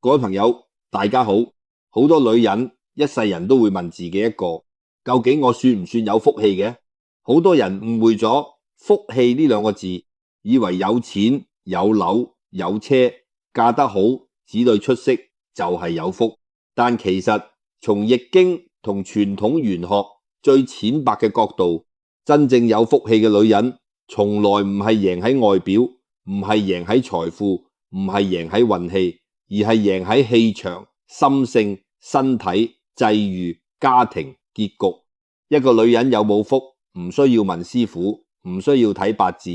各位朋友，大家好。好多女人一世人都會問自己一個，究竟我算唔算有福氣嘅？好多人誤會咗福氣呢兩個字，以為有錢、有樓、有車、嫁得好、子女出色就係有福。但其實從易經同傳統玄學最淺白嘅角度，真正有福氣嘅女人從來唔係贏喺外表，唔係贏喺財富，唔係贏喺運氣，而係贏喺氣場、心性、身體、際遇、家庭、結局。一個女人有冇福，唔需要問師傅，唔需要睇八字，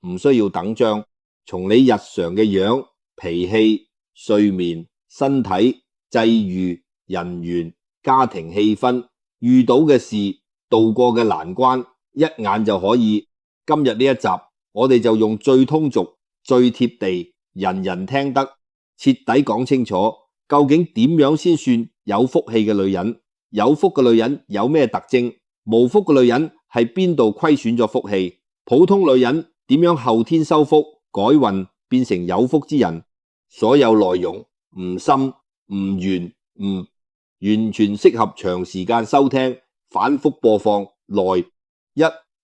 唔需要等張，從你日常嘅樣、脾氣、睡眠、身體、際遇、人緣、家庭氣氛、遇到嘅事、度過嘅難關，一眼就可以。今日呢一集，我哋就用最通俗、最貼地、人人聽得，徹底講清楚，究竟點樣先算有福氣嘅女人？有福嘅女人有咩特徵？無福嘅女人係邊度虧損咗福氣？普通女人點樣後天修福改運變成有福之人？所有內容唔深唔圓唔完全適合長時間收聽，反覆播放。來，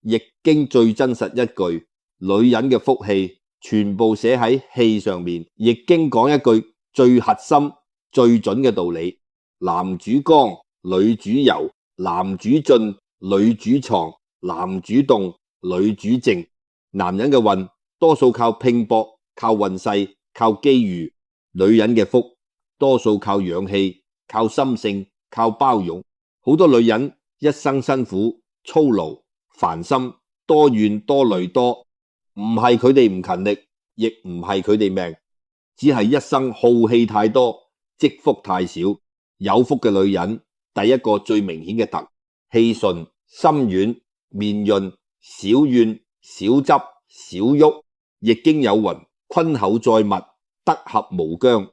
易經最真實一句，女人嘅福氣全部寫喺氣上面。易經講一句最核心最準嘅道理：男主剛，女主柔；男主進，女主藏；男主動，女主靜。男人嘅運多數靠拼搏，靠運勢，靠機遇；女人嘅福多數靠養氣，靠心性，靠包容。好多女人一生辛苦、操勞、煩心、多怨多累多，唔係佢哋唔勤力，亦唔係佢哋命，只係一生耗氣太多，積福太少。有福嘅女人，第一個最明顯嘅特，氣順、心軟、面潤、少怨、少執、少喐。易經有云：坤厚載物，德合無疆。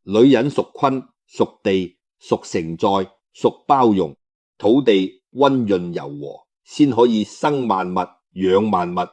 女人屬坤，屬地，屬承載，屬包容。土地溫潤柔和，先可以生萬物、養萬物。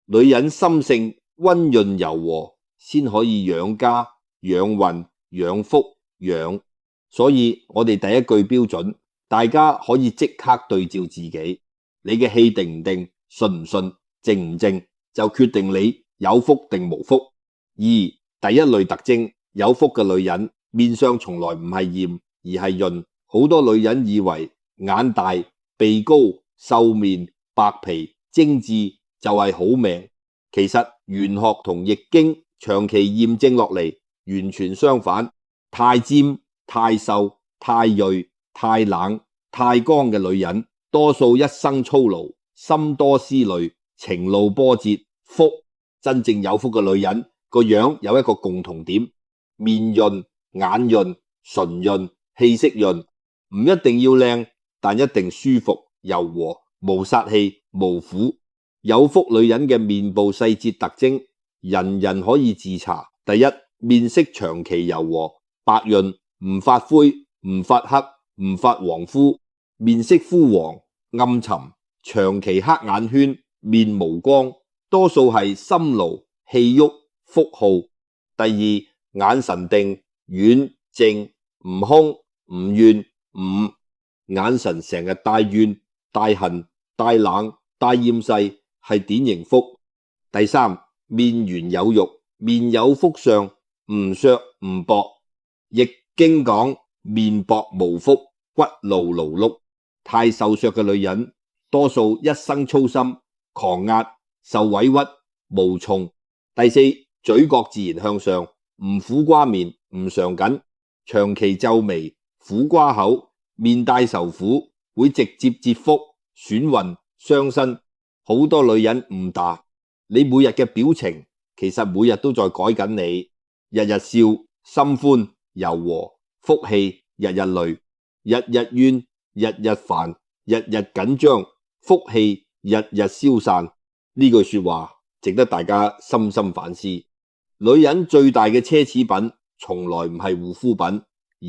女人心性溫潤柔和，先可以養家、養運、養福、養。所以我哋第一句標準，大家可以即刻對照自己，你嘅氣定唔定，順唔順，靜唔靜，就決定你有福定無福。二，第一類特徵，有福嘅女人面上從來唔係艷，而係潤。好多女人以為眼大、鼻高、瘦面、白皮、精緻就係好命，其實玄學同易經長期驗證落嚟完全相反。太尖、太瘦、太銳、太冷、太剛嘅女人，多數一生操勞，心多思慮，情路波折。福，真正有福嘅女人個樣有一個共同點：面潤、眼潤、唇潤、氣色潤。唔一定要靚，但一定舒服、柔和，無殺氣、無苦。有福女人嘅面部細節特徵，人人可以自查。第一，面色長期柔和、白潤，唔發灰、唔發黑、唔發黃膚。面色枯黃、暗沉，長期黑眼圈、面無光，多數係心勞、氣鬱、福耗。第二，眼神定、軟、靜，唔凶、唔怨、唔眼神成日帶怨、帶恨、帶冷、帶厭世，係典型福。第三，面圓有肉，面有福相，唔削唔薄。易經講面薄無福，骨勞勞碌。太瘦削嘅女人，多數一生操心、狂壓、受委屈、無從。第四，嘴角自然向上，唔苦瓜面，唔常緊，長期皺眉、苦瓜口，面帶愁苦，會直接折福、損運、傷身。好多女人誤打，你每日嘅表情其實每日都在改緊你，日日笑，心寬柔和，福氣日日累，日日怨，日日煩，日日緊張，福氣日日消散。呢句說話值得大家深深反思。女人最大嘅奢侈品從來唔係護膚品，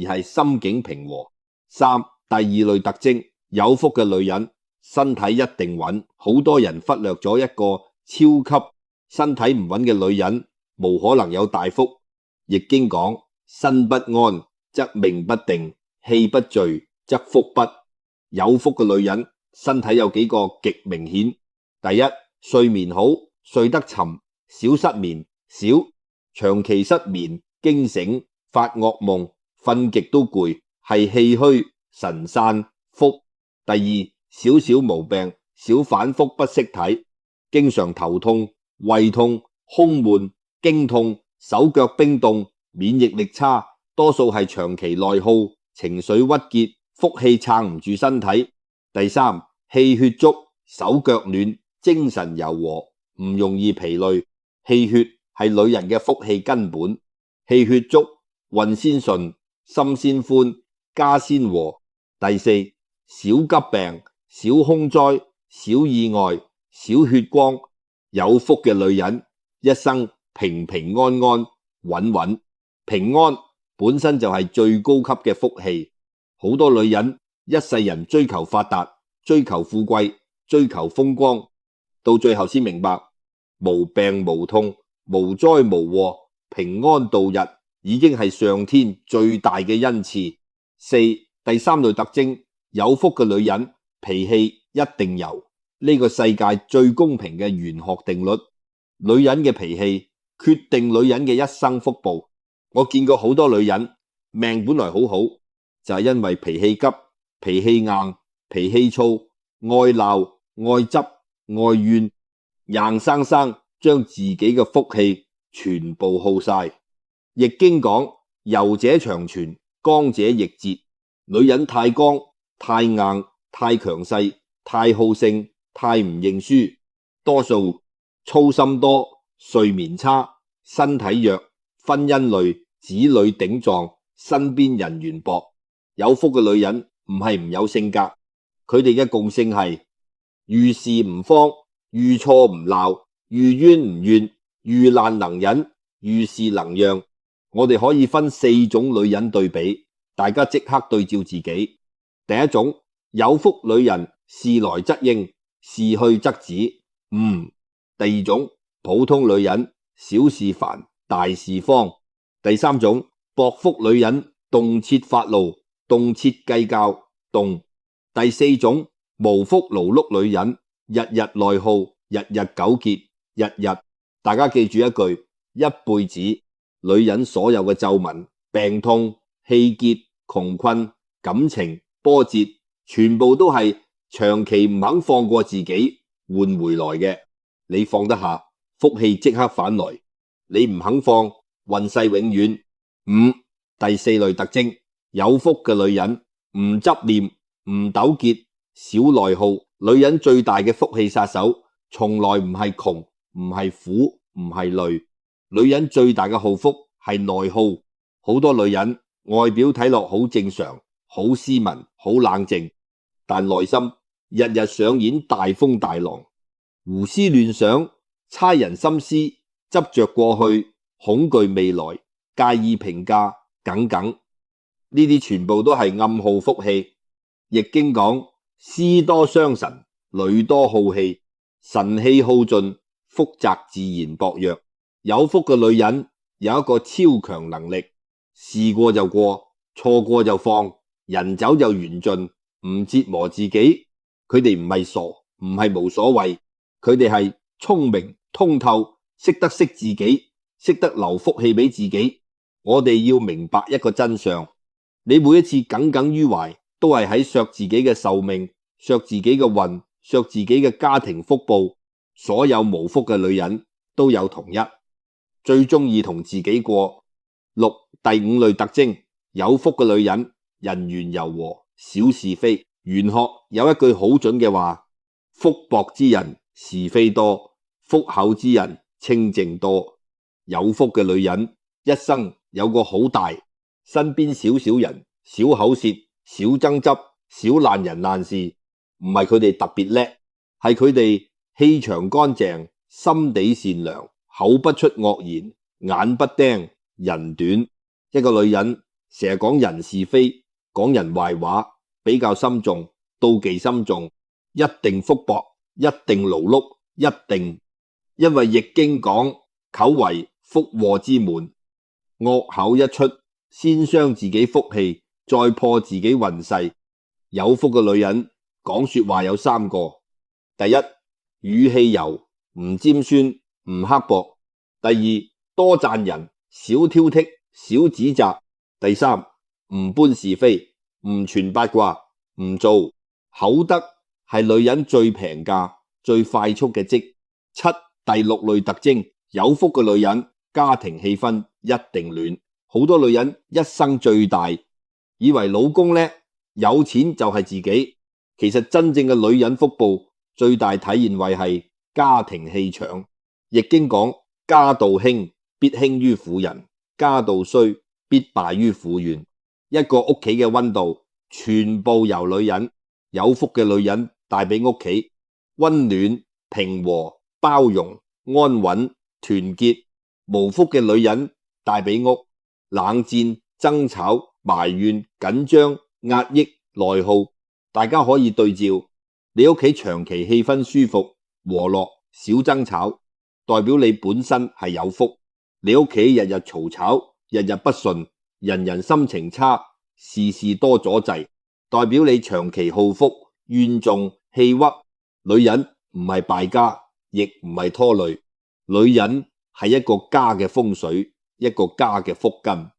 而係心境平和。三，第二類特徵，有福嘅女人身體一定穩。好多人忽略咗一個超級身體唔穩嘅女人，無可能有大福。易經講身不安則命不定，氣不聚則福不。有福嘅女人身體有幾個極明顯。第一，睡眠好，睡得沉，少失眠，少長期失眠，驚醒，發惡夢，瞓極都攰，係氣虛神散福。第二，少少毛病，少反覆不適體，經常頭痛、胃痛、胸悶、經痛、手腳冰凍，免疫力差，多數係長期內耗，情緒鬱結，福氣撐唔住身體。第三，氣血足，手腳暖，精神柔和，唔容易疲累。氣血係女人嘅福氣根本，氣血足，運先順，心先寬，家先和。第四，少急病，少空災，少意外，少血光。有福嘅女人一生平平安安穩穩。平安本身就係最高級嘅福氣。好多女人一世人追求發達，追求富貴，追求風光，到最後先明白無病無痛，無災無禍，平安度日已經係上天最大嘅恩賜。四，第三類特徵，有福嘅女人脾氣一定柔。呢個世界最公平嘅玄學定律，女人嘅脾氣決定女人嘅一生福報。我見過好多女人命本來好好，就係因為脾氣急、脾氣硬、脾氣燥，愛鬧、愛執、愛怨，硬生生將自己嘅福氣全部耗晒。易經講柔者長存，剛者易折。女人太剛、太硬、太強勢、太好勝、太唔認輸，多數操心多，睡眠差，身體弱，婚姻累，子女頂撞，身邊人緣薄。有福嘅女人唔係唔有性格，佢哋嘅共性係遇事唔慌，遇錯唔鬧，遇冤唔怨，遇難能忍，遇事能讓。我哋可以分四種女人對比，大家即刻對照自己。第一種，有福女人，事來則應，事去則止。第二種，普通女人，小事煩，大事慌。第三種，薄福女人，動輒發怒，動輒計較，動。第四種，無福勞碌女人，日日內耗，日日糾結，日日。大家記住一句，一輩子女人所有嘅皺紋、病痛、氣結、窮困、感情波折，全部都係長期唔肯放過自己換回來嘅。你放得下，福氣即刻返來；你唔肯放，運勢永遠。第四類特徵，有福嘅女人唔執念，唔糾結，少內耗。女人最大嘅福氣殺手，從來唔係窮，唔係苦，唔係累。女人最大嘅耗福係內耗。好多女人外表睇落好正常，好斯文，好冷靜，但內心日日上演大風大浪，胡思亂想，猜人心思，執着過去，恐懼未來，介意評價，等等。呢啲全部都係暗耗福氣。易經講，思多傷神，慮多耗氣，神氣耗盡，福澤自然薄弱。有福嘅女人有一個超強能力，試過就過，錯過就放，人走就緣盡，唔折磨自己。佢哋唔係傻，唔係無所謂，佢哋係聰明通透，識得識自己，識得留福氣俾自己。我哋要明白一個真相，你每一次耿耿於懷，都係喺削自己嘅壽命，削自己嘅運，削自己嘅家庭福報。所有無福嘅女人都有同一，最中意同自己過。第五類特徵，有福嘅女人，人緣柔和，少是非。玄學有一句好準嘅話，福薄之人是非多，福厚之人清靜多。有福嘅女人一生有個好大，身邊少少人，少口舌，少爭執，少爛人爛事。唔係佢哋特別叻，係佢哋氣場乾淨，心地善良，口不出惡言，眼不盯，人短。一個女人成日講人是非，講人壞話，比較心重，妒忌心重，一定福薄，一定勞碌，一定。因為易經講，口為福禍之門，惡口一出先傷自己福氣，再破自己運勢。有福嘅女人講說話有3個：第一，語氣柔，唔尖酸，唔刻薄；第二，多讚人，少挑剔，少指責；第三，唔搬是非，唔傳八卦，唔做口德，係女人最平價、最快速嘅職。第6類特徵，有福嘅女人家庭氣氛一定暖。好多女人一生最大，以為老公叻，有錢就係自己。其實真正嘅女人福報最大體現為係家庭氣場。易經講，家道興，必興於婦人；家道衰，必敗於婦怨。一個屋企嘅溫度全部由女人，有福嘅女人帶俾屋企溫暖、平和、包容、安穩、團結；無福嘅女人帶俾屋冷戰、爭吵、埋怨、緊張、壓抑、內耗。大家可以對照，你屋企長期氣氛舒服、和樂、少爭吵，代表你本身係有福。你屋企日日嘈吵，日日不順，人人心情差，事事多阻滯，代表你長期好福、怨縱、氣鬱。女人唔係敗家，亦唔係拖累，女人係一個家嘅風水，一個家嘅福根。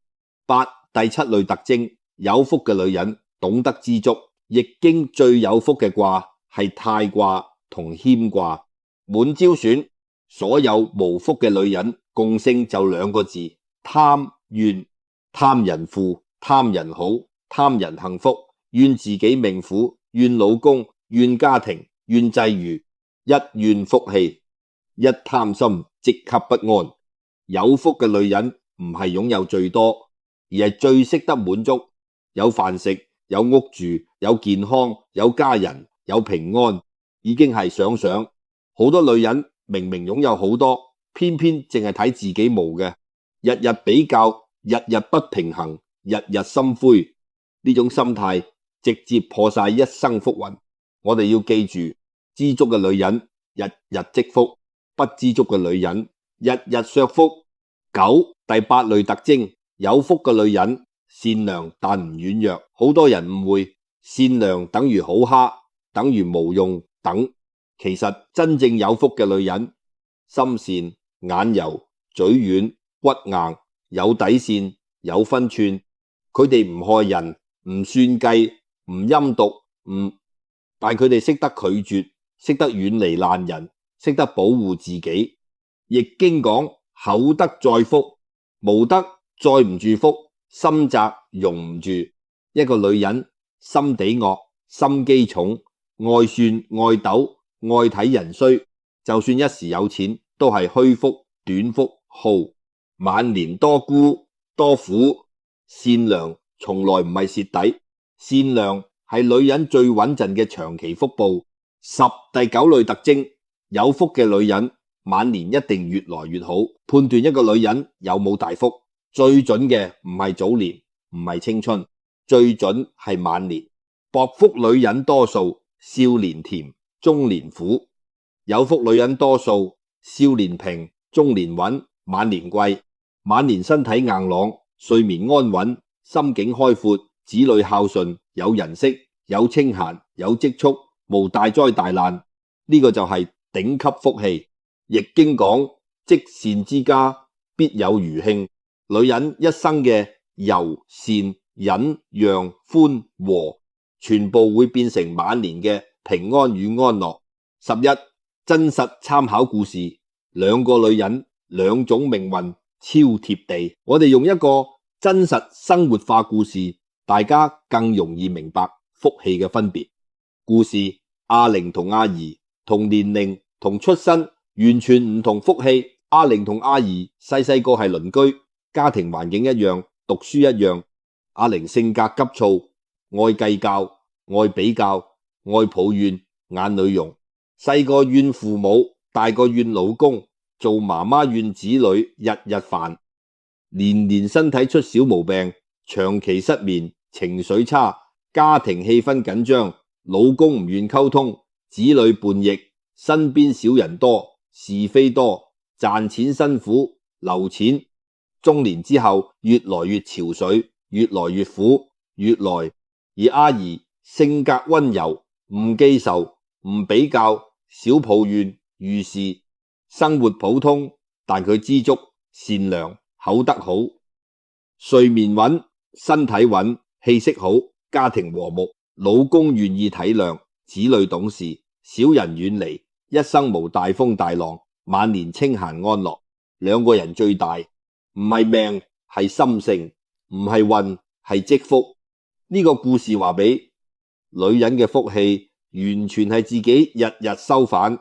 第7類特徵，有福嘅女人懂得知足。易經最有福嘅卦係泰卦同謙卦。滿招選，所有無福嘅女人共性就2個字：貪怨。貪人富，貪人好，貪人幸福，怨自己命苦，怨老公，怨家庭，怨際遇，一怨福氣，一貪心即刻不安。有福嘅女人唔係擁有最多，而係最識得滿足。有飯食，有屋住，有健康，有家人，有平安，已經係想想。好多女人明明擁有好多，偏偏淨係睇自己冇嘅，日日比較，日日不平衡，日日心灰。呢種心態直接破晒一生福運。我哋要記住，知足嘅女人日日積福，不知足嘅女人日日削福。第8類特徵，有福嘅女人善良但唔軟弱。好多人誤會善良等於好蝦，等於無用等。其實真正有福嘅女人，心善、眼柔、嘴軟、骨硬，有底線，有分寸。佢哋唔害人，唔算計，唔陰毒，但佢哋識得拒絕，識得遠離爛人，識得保護自己。易經講，厚德載福，無德載唔住福，心窄容唔住。一個女人心地惡，心機重，愛算愛鬥，愛睇人衰，就算一時有錢，都係虛福、短福、耗，晚年多孤多苦。善良從來唔係蝕底，善良係女人最穩陣嘅長期福報。第9類特徵，有福嘅女人晚年一定越來越好。判斷一個女人有冇大福，最準嘅唔係早年，唔係青春，最準係晚年。薄福女人多數少年甜，中年苦；有福女人多數少年平，中年穩，晚年貴。晚年身體硬朗，睡眠安穩，心境開闊，子女孝順，有人識，有清閒，有積蓄，無大災大難。呢個就係頂級福氣。易經講，積善之家必有餘慶。女人一生嘅柔善忍讓寬和，全部會變成晚年嘅平安與安樂。11真實參考故事，2個女人2種命運，超貼地。我哋用一個真實生活化故事，大家更容易明白福氣嘅分別。故事：阿玲同阿姨同年齡同出身完全唔同福氣。阿玲同阿姨細個係鄰居，家庭環境一樣，讀書一樣。阿玲性格急躁，愛計較，愛比較，愛抱怨，眼裏容。細個怨父母，大個怨老公，做媽媽怨子女，日日煩。年年身體出小毛病，長期失眠，情緒差，家庭氣氛緊張，老公唔願溝通，子女叛逆，身邊小人多，是非多，賺錢辛苦，留錢中年之後越來越憔悴，越來越苦，而阿儀性格溫柔，唔記仇，唔比較，少抱怨，遇事生活普通，但佢知足，善良，口德好，睡眠穩，身體穩，氣息好，家庭和睦，老公願意體諒，子女懂事，小人遠離，一生無大風大浪，晚年清閒安樂。兩個人最大唔係命，係心性，唔係運，係積福。呢個故事話俾女人嘅福氣完全係自己日日收返。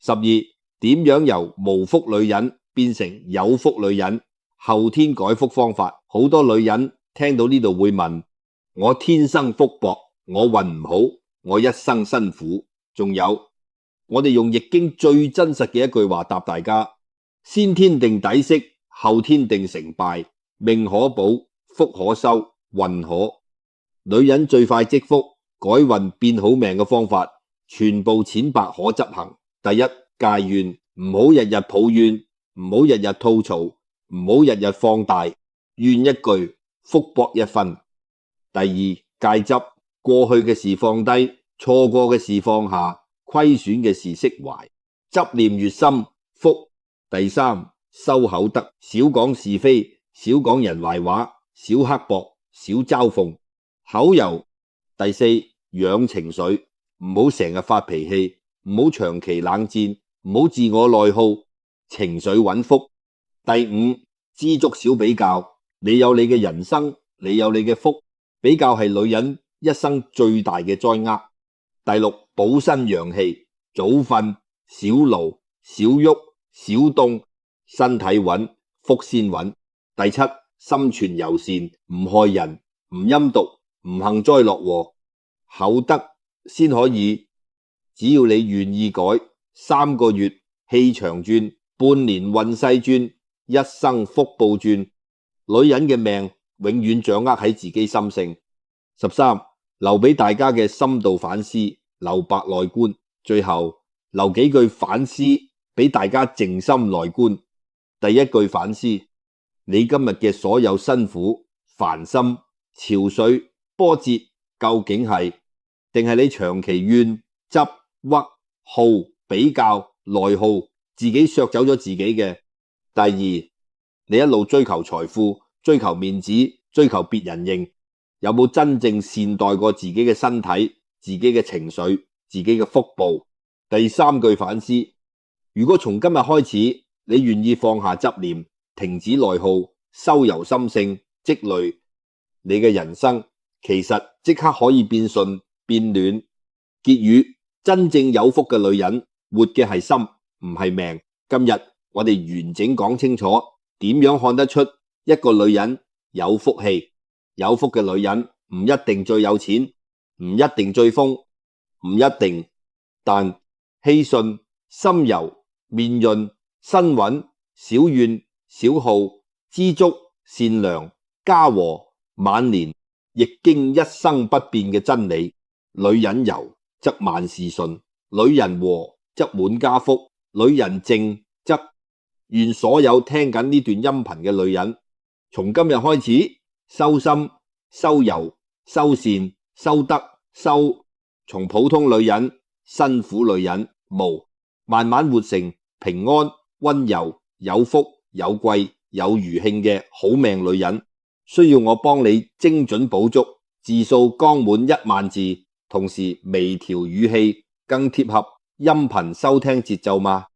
12. 點樣由無福女人變成有福女人？後天改福方法。好多女人聽到呢度會問：我天生福薄，我運唔好，我一生辛苦。仲有，我哋用易經最真實嘅一句話答大家：先天定底色，後天定成敗。命可保，福可收，運可。女人最快積福、改運變好命嘅方法，全部淺白可執行。第一，戒怨，唔好日日抱怨，唔好日日吐槽，唔好日日放大，怨一句，福薄一分。第二，戒執，過去嘅事放低，錯過嘅事放下，虧損嘅事釋懷，執念越深，福。第三，修口德，少講是非，少講人壞話，少刻薄，少嘲諷，口柔。第四，養情緒，唔好成日發脾氣，唔好長期冷戰，唔好自我內耗，情緒穩福。第五，知足少比較，你有你嘅人生，你有你嘅福，比較係女人一生最大嘅災厄。第六，補身養氣，早瞓，少勞，少喐，少動，身體穩，福先穩。第七，心存柔善，唔害人，唔陰毒，唔幸災樂禍，口德先可以。只要你願意改，3個月氣場轉，半年運勢轉，一生福報轉。女人嘅命永遠掌握喺自己心性。13，留俾大家嘅深度反思，留白內觀。最後留幾句反思俾大家靜心內觀。第一句反思：你今日嘅所有辛苦、煩心、憔悴、波折，究竟係定係你長期怨、執、屈、好、比較、內耗，自己削走咗自己嘅？第二，你一路追求財富、追求面子、追求別人認，有冇真正善待過自己嘅身體、自己嘅情緒、自己嘅福報？第三句反思：如果從今日開始，你願意放下執念，停止內耗，收柔心性，積累，你嘅人生其實即刻可以變順變暖。結語：真正有福嘅女人活嘅係心，唔係命。今日我哋完整講清楚點樣看得出一個女人有福氣。有福嘅女人唔一定最有錢，唔一定最瘋，唔一定，但氣順、心柔、面潤、身穩、少怨、少耗、知足、善良、家和，晚年易經一生不變嘅真理。女人柔則萬事順，女人和則滿家福，女人靜則……願所有聽緊呢段音頻嘅女人，從今日開始修心、修柔、修善、修德、修，從普通女人、辛苦女人無，慢慢活成平安、溫柔、有福、有貴、有餘慶嘅好命女人。需要我幫你精準補足，字數剛滿10000字，同時微調語氣，更貼合音頻收聽節奏嗎？